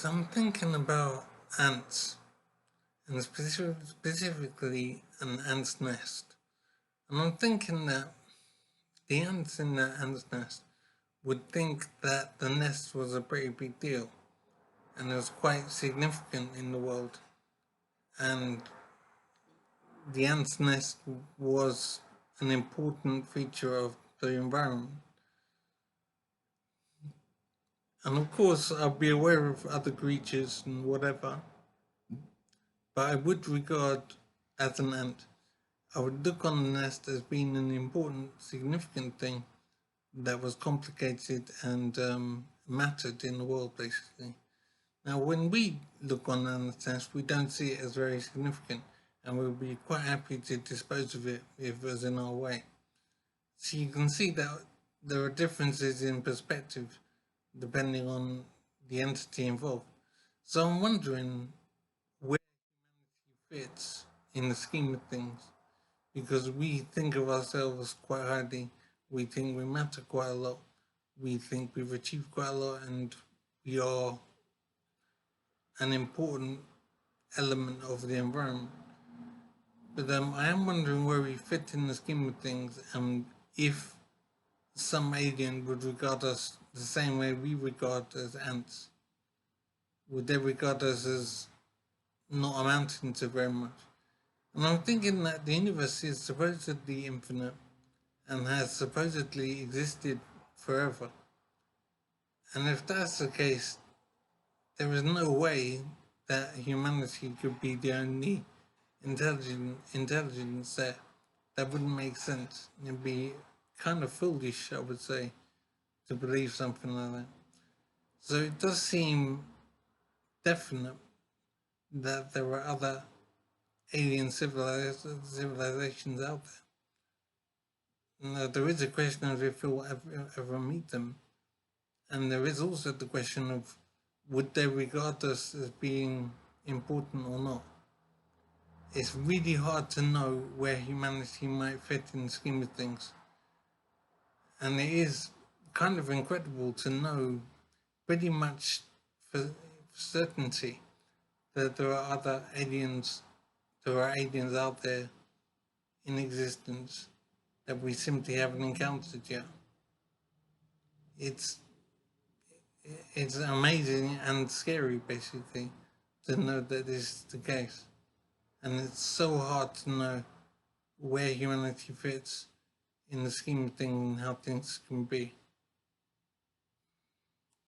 So I'm thinking about ants, and specifically an ant's nest. And I'm thinking that the ants in the ant's nest would think that the nest was a pretty big deal, and it was quite significant in the world. And the ant's nest was an important feature of the environment. And of course, I'll be aware of other creatures and whatever, but I would regard as an ant, I would look on the nest as being an important, significant thing that was complicated and mattered in the world, basically. Now, when we look on the nest, we don't see it as very significant, and we'll be quite happy to dispose of it if it was in our way. So you can see that there are differences in perspective depending on the entity involved. So I'm wondering where humanity fits in the scheme of things, because we think of ourselves quite highly, we think we matter quite a lot, we think we've achieved quite a lot, and we are an important element of the environment. But I am wondering where we fit in the scheme of things, and if some alien would regard us the same way we regard as ants. Would they regard us as not amounting to very much? And I'm thinking that the universe is supposedly infinite and has supposedly existed forever. And if that's the case, there is no way that humanity could be the only intelligence there. That wouldn't make sense. It'd be kind of foolish, I would say, to believe something like that. So it does seem definite that there are other alien civilizations out there. Now, there is a question of if we'll ever meet them. And there is also the question of would they regard us as being important or not? It's really hard to know where humanity might fit in the scheme of things. And it is kind of incredible to know pretty much for certainty that there are aliens out there in existence that we simply haven't encountered yet. It's amazing and scary, basically, to know that this is the case. And it's so hard to know where humanity fits in the scheme of things and how things can be.